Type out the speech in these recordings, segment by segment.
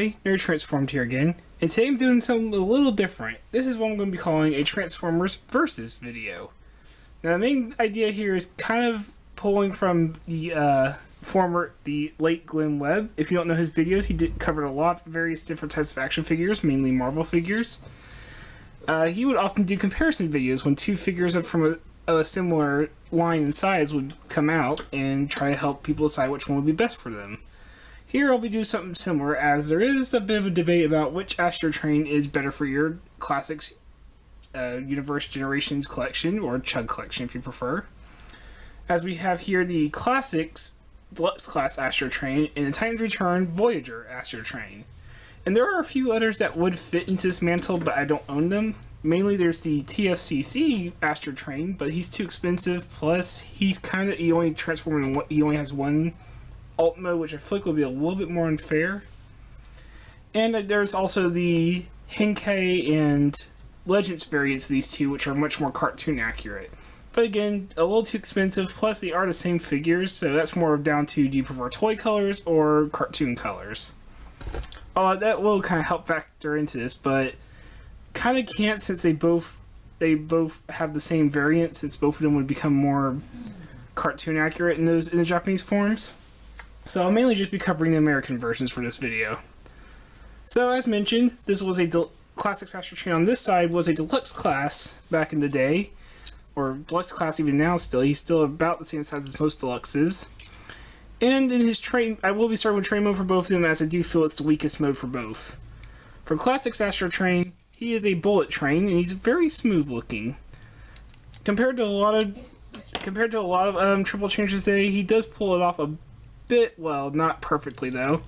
boy, Nerd Transformed here again, and today I'm doing something a little different. This is what I'm going to be calling a Transformers Versus video. Now the main idea here is kind of pulling from the the late Glenn Webb. If you don't know his videos, he covered a lot of various different types of action figures, mainly Marvel figures. He would often do comparison videos when two figures from a similar line and size would come out and try to help people decide which one would be best for them. Here I'll be doing something similar, as there is a bit of a debate about which Astrotrain is better for your Classics Universe Generations collection, or CHUG collection if you prefer. As we have here the Classics Deluxe Class Astrotrain and the Titans Return Voyager Astrotrain. And there are a few others that would fit into this mantle, but I don't own them. Mainly there's the TSCC Astrotrain, but he's too expensive, plus he only transforms in he only has one alt mode, which I feel like will be a little bit more unfair. And there's also the Henkei and Legends variants of these two, which are much more cartoon accurate. But again, a little too expensive, plus they are the same figures, so that's more down to, do you prefer toy colors or cartoon colors? That will kind of help factor into this, but kind of can't, since they both have the same variant, since both of them would become more cartoon accurate in the Japanese forms. So I'll mainly just be covering the American versions for this video. So as mentioned, this was a Classics Astrotrain on this side was a deluxe class back in the day, or deluxe class even now still. He's still about the same size as most deluxes. And in his train, I will be starting with train mode for both of them, as I do feel it's the weakest mode for both. For Classics Astrotrain, he is a bullet train, and he's very smooth looking. Compared to a lot of triple changes today, he does pull it off a bit well, not perfectly though.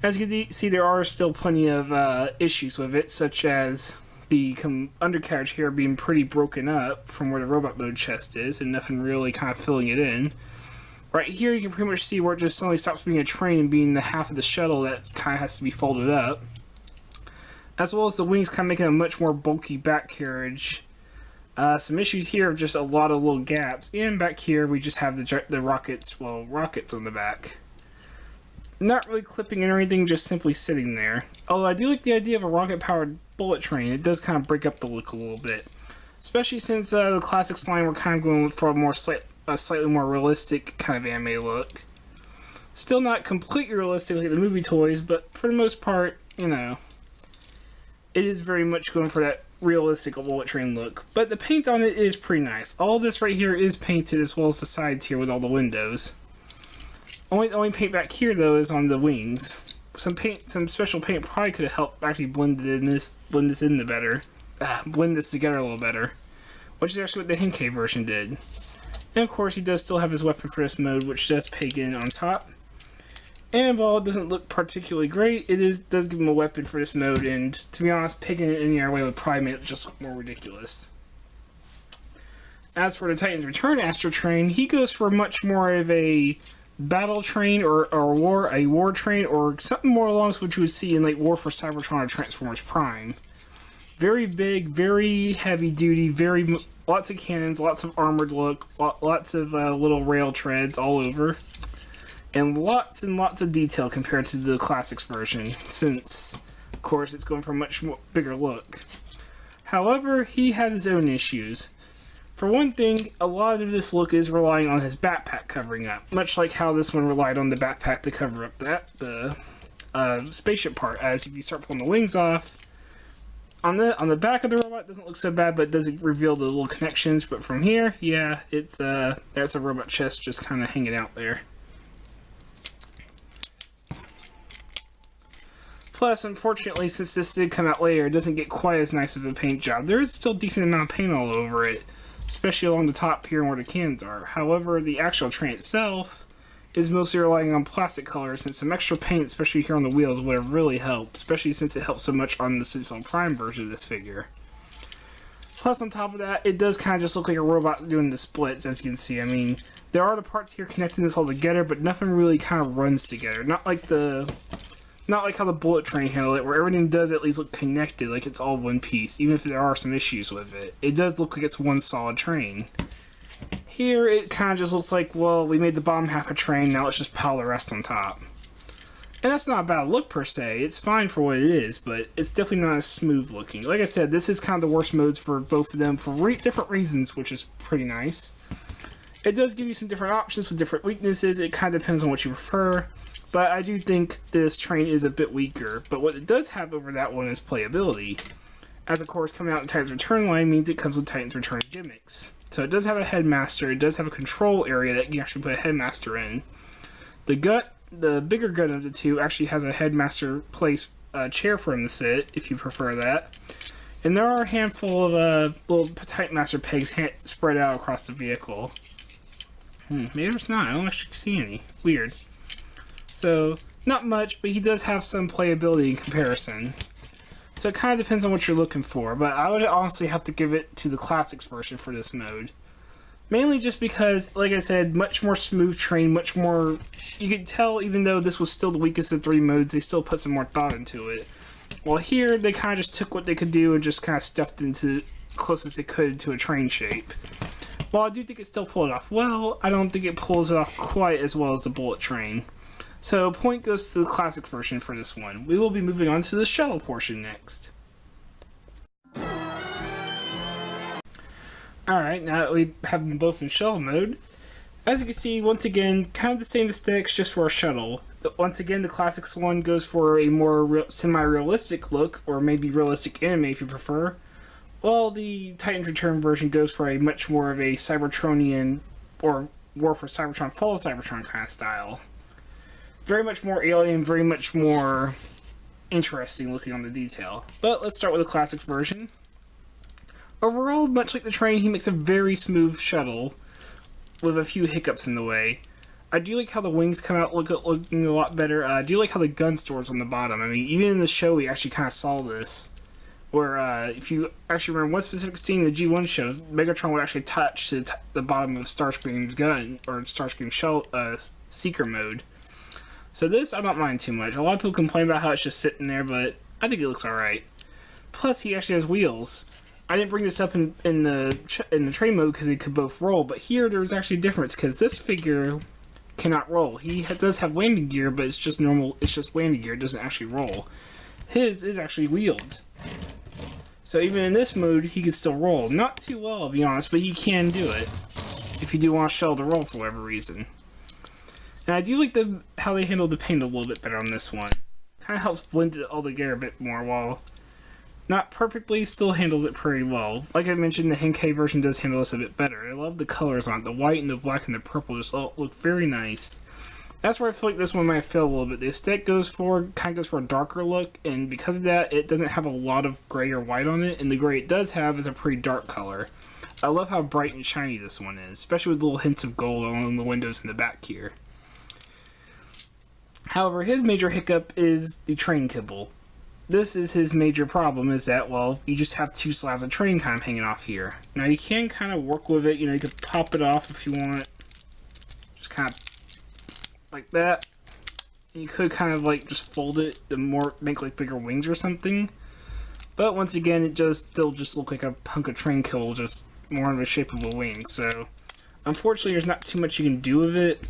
As you can see, there are still plenty of issues with it, such as the undercarriage here being pretty broken up from where the robot mode chest is, and nothing really kind of filling it in. Right here you can pretty much see where it just suddenly stops being a train and being the half of the shuttle that kind of has to be folded up. As well as the wings kind of making a much more bulky back carriage. Some issues here of just a lot of little gaps. And back here we just have the rockets on the back. Not really clipping in or anything, just simply sitting there. Although I do like the idea of a rocket-powered bullet train. It does kind of break up the look a little bit. Especially since the Classics line were kind of going for a slightly more realistic kind of anime look. Still not completely realistic like the movie toys, but for the most part, you know, it is very much going for that realistic bullet train look. But the paint on it is pretty nice. All this right here is painted, as well as the sides here with all the windows. Only paint back here though is on the wings. Some special paint probably could have helped actually blend this together a little better, which is actually what the Henkei version did. And of course, he does still have his weapon for this mode, which does Pagan on top. And while it doesn't look particularly great, it does give him a weapon for this mode, and to be honest, Pagan it any other way would probably make it just look more ridiculous. As for the Titans Return Astrotrain, he goes for much more of a battle train or a war train, or something more along what you would see in like War for Cybertron or Transformers Prime. Very big, very heavy duty, lots of cannons, lots of armored look, lots of little rail treads all over, and lots of detail compared to the Classics version, since of course it's going for a much more bigger look. However, he has his own issues. For one thing, a lot of this look is relying on his backpack covering up, much like how this one relied on the backpack to cover up the spaceship part. As if you start pulling the wings off, on the back of the robot, it doesn't look so bad, but it doesn't reveal the little connections. But from here, yeah, that's a robot chest just kind of hanging out there. Plus, unfortunately, since this did come out later, it doesn't get quite as nice as a paint job. There is still a decent amount of paint all over it, especially along the top here where the cans are. However, the actual train itself is mostly relying on plastic colors, and some extra paint, especially here on the wheels, would have really helped, especially since it helps so much on the Seasonal Prime version of this figure. Plus, on top of that, it does kind of just look like a robot doing the splits, as you can see. I mean, there are the parts here connecting this all together, but nothing really kind of runs together. Not like how the bullet train handled it, where everything does at least look connected, like it's all one piece, even if there are some issues with it. It does look like it's one solid train. Here, it kind of just looks like, well, we made the bottom half a train, now let's just pile the rest on top. And that's not a bad look per se. It's fine for what it is, but it's definitely not as smooth looking. Like I said, this is kind of the worst modes for both of them for different reasons, which is pretty nice. It does give you some different options with different weaknesses. It kind of depends on what you prefer. But I do think this train is a bit weaker. But what it does have over that one is playability. As of course, coming out in Titan's Return line means it comes with Titan's Return gimmicks. So it does have a headmaster. It does have a control area that you can actually put a headmaster in. The bigger gun of the two actually has a headmaster place chair for him to sit, if you prefer that. And there are a handful of little Titan Master pegs spread out across the vehicle. Maybe there's not. I don't actually see any. Weird. So, not much, but he does have some playability in comparison. So it kind of depends on what you're looking for, but I would honestly have to give it to the Classics version for this mode. Mainly just because, like I said, much more smooth train, much more... You could tell, even though this was still the weakest of three modes, they still put some more thought into it. While here, they kind of just took what they could do and just kind of stuffed into close as they could to a train shape. While I do think it still pulled it off well, I don't think it pulls it off quite as well as the Bullet Train. So, point goes to the Classic version for this one. We will be moving on to the shuttle portion next. Alright, now that we have them both in shuttle mode, as you can see, once again, kind of the same aesthetics just for a shuttle. Once again, the Classics one goes for a more semi-realistic look, or maybe realistic anime if you prefer, while the Titan's Return version goes for a much more of a Cybertronian, or War for Cybertron, Fall of Cybertron kind of style. Very much more alien, very much more interesting looking on the detail. But let's start with the Classics version. Overall, much like the train, he makes a very smooth shuttle with a few hiccups in the way. I do like how the wings come out looking a lot better. I do like how the gun store's on the bottom. I mean, even in the show, we actually kind of saw this. Where, if you actually remember one specific scene in the G1 show, Megatron would actually touch to the bottom of Starscream's gun, or Starscream's shell, Seeker mode. So this, I don't mind too much. A lot of people complain about how it's just sitting there, but I think it looks alright. Plus, he actually has wheels. I didn't bring this up in the train mode because it could both roll, but here there's actually a difference because this figure cannot roll. He does have landing gear, but it's just normal. It's just landing gear. It doesn't actually roll. His is actually wheeled. So even in this mode, he can still roll. Not too well, to be honest, but he can do it if you do want a shell to roll for whatever reason. And I do like how they handled the paint a little bit better on this one. Kind of helps blend it all together a bit more, while not perfectly, still handles it pretty well. Like I mentioned, the Henkei version does handle this a bit better. I love the colors on it. The white and the black and the purple just all look very nice. That's where I feel like this one might fail a little bit. The aesthetic kind of goes for a darker look, and because of that, it doesn't have a lot of gray or white on it, and the gray it does have is a pretty dark color. I love how bright and shiny this one is, especially with little hints of gold along the windows in the back here. However, his major hiccup is the train kibble. This is his major problem, is that, well, you just have two slabs of train kind of hanging off here. Now, you can kind of work with it, you could pop it off if you want. Just kind of like that. You could kind of just fold it to make bigger wings or something. But once again, it does still just look like a hunk of train kibble, just more in the shape of a wing. So, unfortunately, there's not too much you can do with it.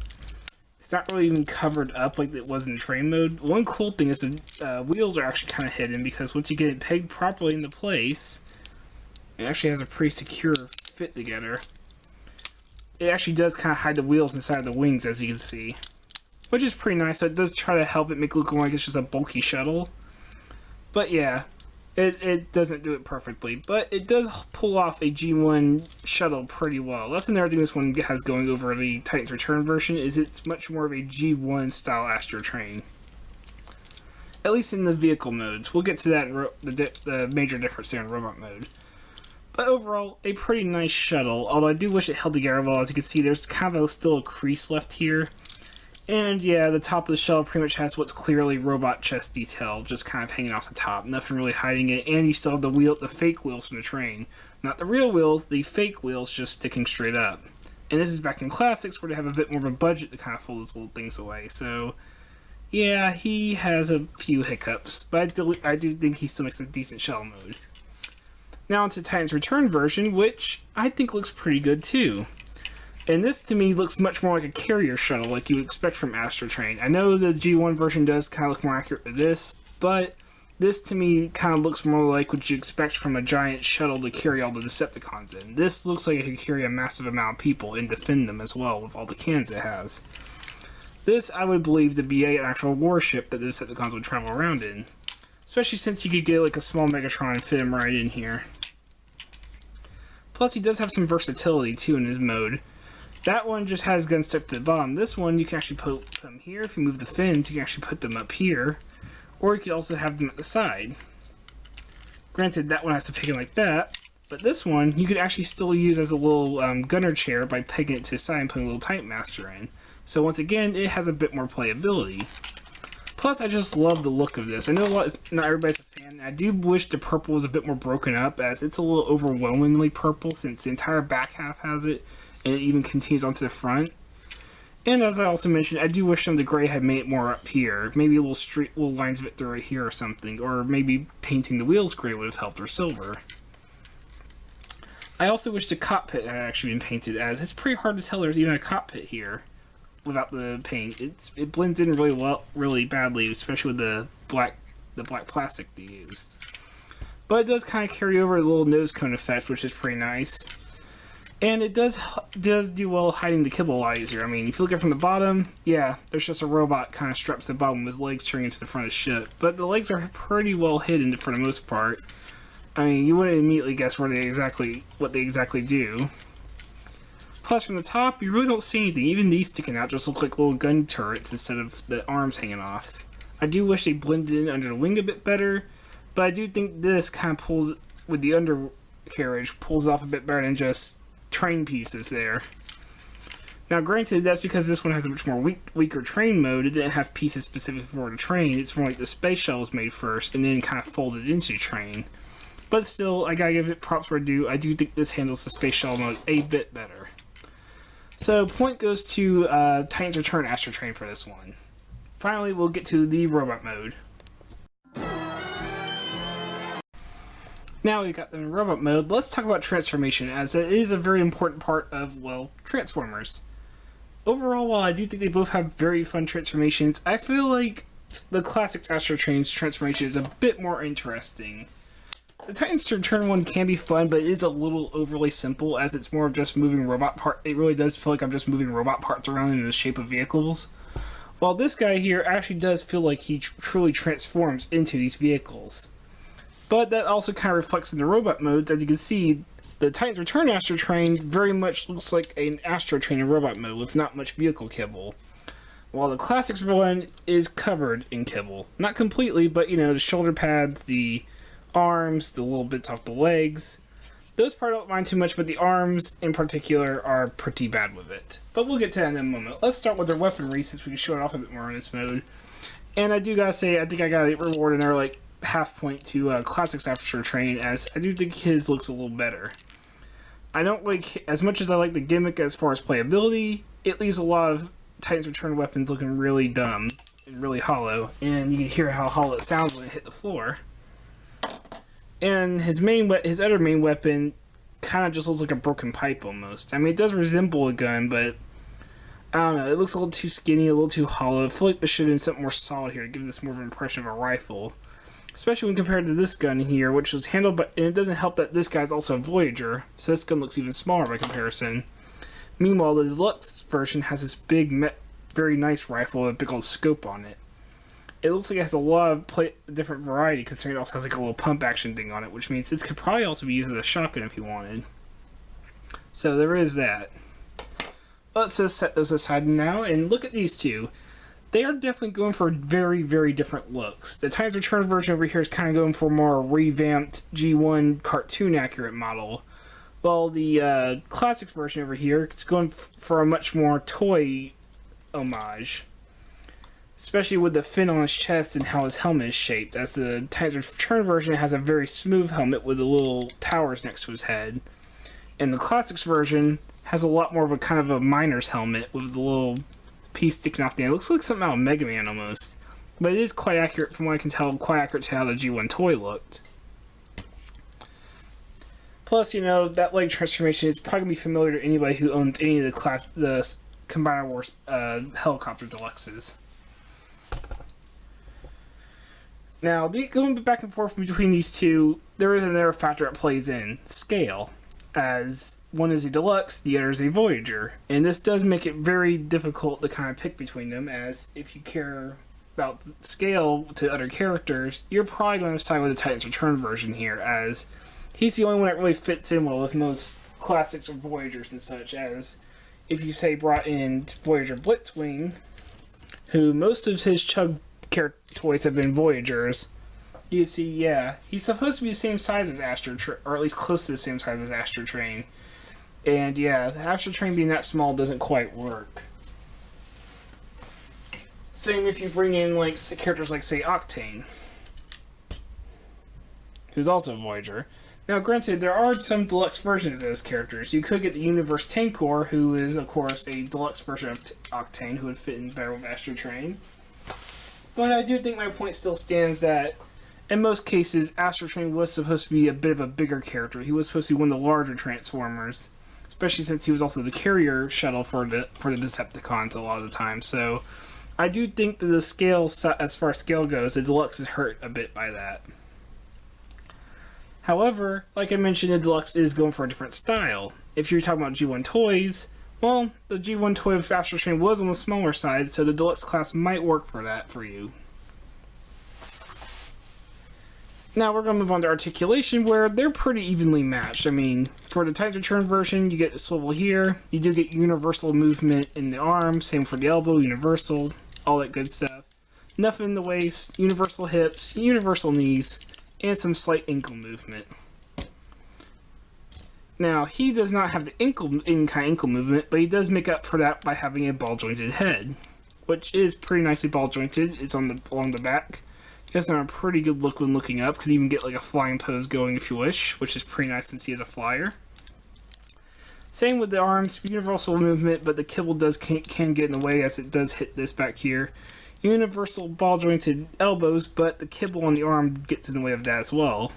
It's not really even covered up like it was in train mode. One cool thing is the wheels are actually kind of hidden, because once you get it pegged properly into place, it actually has a pretty secure fit together. It actually does kind of hide the wheels inside of the wings, as you can see, which is pretty nice. So it does try to help it make it look like it's just a bulky shuttle. But yeah, it doesn't do it perfectly, but it does pull off a G1 shuttle pretty well. That's another thing this one has going over the Titan's Return version, is it's much more of a G1 style Astrotrain. At least in the vehicle modes. We'll get to that in the major difference there in robot mode. But overall, a pretty nice shuttle, although I do wish it held together well. As you can see, there's kind of still a crease left here. And yeah, the top of the shell pretty much has what's clearly robot chest detail, just kind of hanging off the top, nothing really hiding it. And you still have the fake wheels from the train. Not the real wheels, the fake wheels just sticking straight up. And this is back in Classics, where they have a bit more of a budget to kind of fold those little things away. So, yeah, he has a few hiccups, but I do think he still makes a decent shell mode. Now onto Titan's Return version, which I think looks pretty good too. And this to me looks much more like a carrier shuttle, like you would expect from Astrotrain. I know the G1 version does kind of look more accurate to this, but this to me kind of looks more like what you expect from a giant shuttle to carry all the Decepticons in. This looks like it could carry a massive amount of people and defend them as well with all the cannons it has. This I would believe to be an actual warship that the Decepticons would travel around in. Especially since you could get like a small Megatron and fit him right in here. Plus he does have some versatility too in his mode. That one just has guns stuck to the bottom. This one you can actually put them here. If you move the fins, you can actually put them up here. Or you could also have them at the side. Granted, that one has to peg in like that. But this one, you could actually still use as a little gunner chair by pegging it to the side and putting a little Titan Master in. So once again, it has a bit more playability. Plus, I just love the look of this. I know not everybody's a fan. I do wish the purple was a bit more broken up, as it's a little overwhelmingly purple since the entire back half has it, and it even continues onto the front. And as I also mentioned, I do wish some of the gray had made it more up here. Maybe a little lines of it through right here or something. Or maybe painting the wheels gray would have helped, or silver. I also wish the cockpit had actually been painted, as it's pretty hard to tell there's even a cockpit here without the paint. It blends in really badly, especially with the black plastic they used. But it does kind of carry over a little nose cone effect, which is pretty nice. And it does do well hiding the kibble a lot easier. I mean, if you look at it from the bottom, yeah, there's just a robot kind of strapped to the bottom with his legs turning into the front of the ship. But the legs are pretty well hidden for the most part. I mean, you wouldn't immediately guess what they exactly do. Plus, from the top, you really don't see anything. Even these sticking out just look like little gun turrets instead of the arms hanging off. I do wish they blended in under the wing a bit better, but I do think this kind of pulls, with the undercarriage, pulls off a bit better than just train pieces there. Now granted, that's because this one has a much more weaker train mode. It didn't have pieces specific for the train. It's more like the space shuttle was made first and then kind of folded into the train. But still, I gotta give it props where I do. I do think this handles the space shuttle mode a bit better. So point goes to Titan's Return Astrotrain for this one. Finally, we'll get to the robot mode. Now we've got them in robot mode, let's talk about transformation, as it is a very important part of, well, Transformers. Overall, while I do think they both have very fun transformations, I feel like the classic Astrotrain's transformation is a bit more interesting. The Titan's Return one can be fun, but it is a little overly simple, as it's more of just moving robot parts. It really does feel like I'm just moving robot parts around in the shape of vehicles. While this guy here actually does feel like he truly transforms into these vehicles. But that also kind of reflects in the robot modes. As you can see, the Titan's Return Astrotrain very much looks like an Astrotrain in robot mode with not much vehicle kibble. While the Classics one is covered in kibble. Not completely, but you know, the shoulder pads, the arms, the little bits off the legs. Those parts I don't mind too much, but the arms in particular are pretty bad with it. But we'll get to that in a moment. Let's start with their weaponry since we can show it off a bit more in this mode. And I do gotta say, I think I got a reward in there, like half point to Classics Astrotrain, as I do think his looks a little better. I don't like, as much as I like the gimmick as far as playability, it leaves a lot of Titan's Return weapons looking really dumb and really hollow, and you can hear how hollow it sounds when it hit the floor. And his other main weapon kind of just looks like a broken pipe almost. I mean, it does resemble a gun, but I don't know, it looks a little too skinny, a little too hollow. I feel like there should have been something more solid here to give this more of an impression of a rifle. Especially when compared to this gun here, which was handled by, and it doesn't help that this guy's also a Voyager, so this gun looks even smaller by comparison. Meanwhile, the deluxe version has this big, very nice rifle with a big old scope on it. It looks like it has a lot of different variety, considering it also has like a little pump action thing on it, which means this could probably also be used as a shotgun if you wanted. So there is that. Let's just set those aside now and look at these two. They are definitely going for very, very different looks. The Titan's Return version over here is kind of going for a more revamped G1 cartoon accurate model, while the Classics version over here is going for a much more toy homage. Especially with the fin on his chest and how his helmet is shaped, as the Titan's Return version has a very smooth helmet with the little towers next to his head. And the Classics version has a lot more of a kind of a miner's helmet with the little piece sticking off the end. It looks like something out of Mega Man almost. But it is quite accurate, from what I can tell, quite accurate to how the G1 toy looked. Plus, you know, that leg transformation is probably going to be familiar to anybody who owns any of the Combiner Wars helicopter deluxes. Now, going back and forth between these two, there is another factor that plays in: scale. As one is a deluxe, the other is a Voyager. And this does make it very difficult to kind of pick between them, as if you care about scale to other characters, you're probably going to side with the Titan's Return version here, as he's the only one that really fits in well with most classics or Voyagers and such, as if you say brought in Voyager Blitzwing, who most of his CHUG toys have been Voyagers, you see, yeah, he's supposed to be the same size as Astrotrain, or at least close to the same size as Astrotrain. And yeah, Astrotrain being that small doesn't quite work. Same if you bring in like characters like, say, Octane, who's also a Voyager. Now, granted, there are some deluxe versions of those characters. You could get the Universe Tankor, who is, of course, a deluxe version of Octane, who would fit in better with Astrotrain. But I do think my point still stands that, in most cases, Astrotrain was supposed to be a bit of a bigger character. He was supposed to be one of the larger Transformers, especially since he was also the carrier shuttle for the Decepticons a lot of the time. So, I do think that the scale, as far as scale goes, the deluxe is hurt a bit by that. However, like I mentioned, the deluxe is going for a different style. If you're talking about G1 toys, well, the G1 toy of Astrotrain was on the smaller side, so the deluxe class might work for that for you. Now we're going to move on to articulation, where they're pretty evenly matched. I mean, for the Titan's Return version, you get a swivel here. You do get universal movement in the arm. Same for the elbow, universal, all that good stuff. Nothing in the waist, universal hips, universal knees, and some slight ankle movement. Now, he does not have the any kind of ankle movement, but he does make up for that by having a ball-jointed head, which is pretty nicely ball-jointed. It's along the back. He has a pretty good look when looking up. Could even get like a flying pose going if you wish, which is pretty nice since he is a flyer. Same with the arms, universal movement, but the kibble can get in the way as it does hit this back here. Universal ball-jointed elbows, but the kibble on the arm gets in the way of that as well.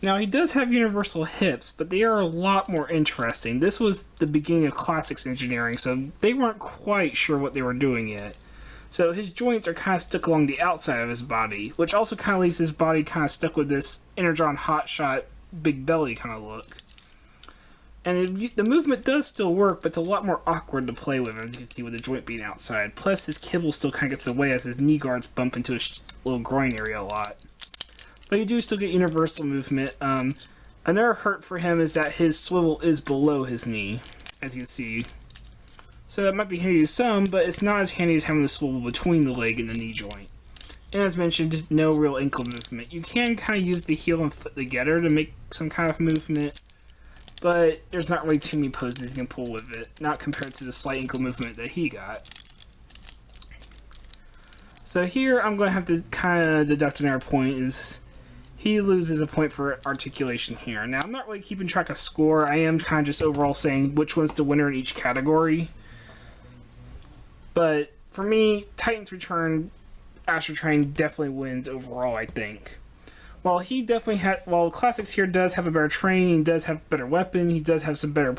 Now, he does have universal hips, but they are a lot more interesting. This was the beginning of classics engineering, so they weren't quite sure what they were doing yet. So his joints are kind of stuck along the outside of his body, which also kind of leaves his body kind of stuck with this Energon hotshot big belly kind of look. And the movement does still work, but it's a lot more awkward to play with, as you can see with the joint being outside. Plus, his kibble still kind of gets in the way as his knee guards bump into his little groin area a lot. But you do still get universal movement. Another hurt for him is that his swivel is below his knee, as you can see. So that might be handy to some, but it's not as handy as having the swivel between the leg and the knee joint. And as mentioned, no real ankle movement. You can kind of use the heel and foot together to make some kind of movement, but there's not really too many poses you can pull with it, not compared to the slight ankle movement that he got. So here I'm going to have to kind of deduct another point, is he loses a point for articulation here. Now, I'm not really keeping track of score. I am kind of just overall saying which one's the winner in each category. But for me, Titan's Return, Astrotrain definitely wins overall, I think. While Classics here does have a better training, he does have a better weapon, he does have some better not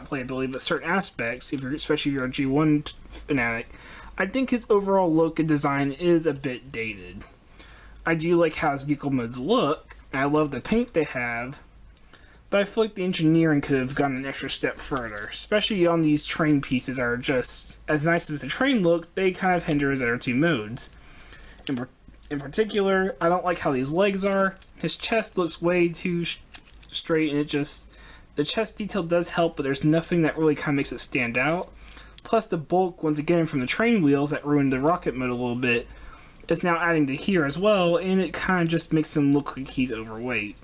playability, but certain aspects, especially if you're a G1 fanatic, I think his overall look and design is a bit dated. I do like how his vehicle modes look, and I love the paint they have, but I feel like the engineering could have gone an extra step further, especially on these train pieces that are just, as nice as the train look, they kind of hinder his other two modes. In particular, I don't like how these legs are. His chest looks way too straight, and the chest detail does help, but there's nothing that really kind of makes it stand out. Plus the bulk, once again, from the train wheels that ruined the rocket mode a little bit, is now adding to here as well, and it kind of just makes him look like he's overweight.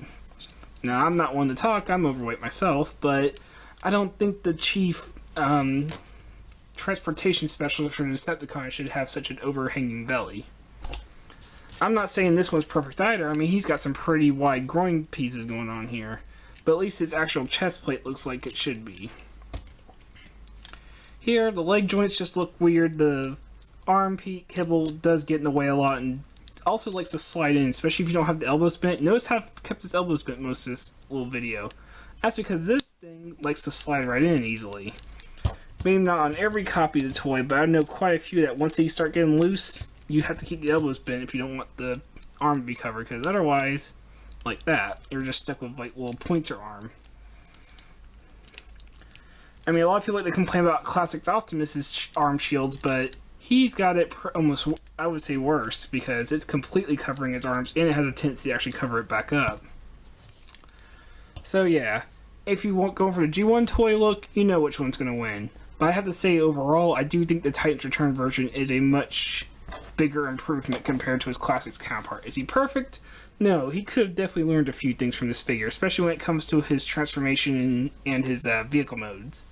Now, I'm not one to talk, I'm overweight myself, but I don't think the chief transportation specialist for the Decepticon should have such an overhanging belly. I'm not saying this one's perfect either. I mean, he's got some pretty wide groin pieces going on here, but at least his actual chest plate looks like it should be. Here, the leg joints just look weird. The arm kibble does get in the way a lot, and also likes to slide in, especially if you don't have the elbow bent. Notice how I've kept his elbows bent most of this little video. That's because this thing likes to slide right in easily. Maybe not on every copy of the toy, but I know quite a few that once they start getting loose, you have to keep the elbows bent if you don't want the arm to be covered, because otherwise, like that, you're just stuck with like little pointer arm. I mean, a lot of people like to complain about Classic Optimus's arm shields, but he's got it almost, I would say, worse, because it's completely covering his arms, and it has a tendency to actually cover it back up. So yeah, if you want going for the G1 toy look, you know which one's going to win. But I have to say, overall, I do think the Titans Return version is a much bigger improvement compared to his Classics counterpart. Is he perfect? No, he could have definitely learned a few things from this figure, especially when it comes to his transformation and his vehicle modes.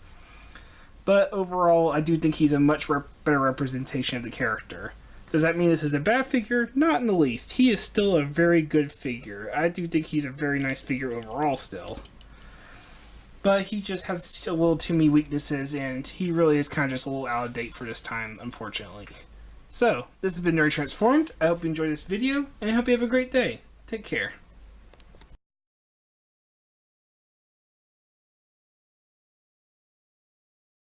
But overall, I do think he's a much better representation of the character. Does that mean this is a bad figure? Not in the least. He is still a very good figure. I do think he's a very nice figure overall still. But he just has a little too many weaknesses, and he really is kind of just a little out of date for this time, unfortunately. So, this has been Nerd Transformed. I hope you enjoyed this video, and I hope you have a great day. Take care.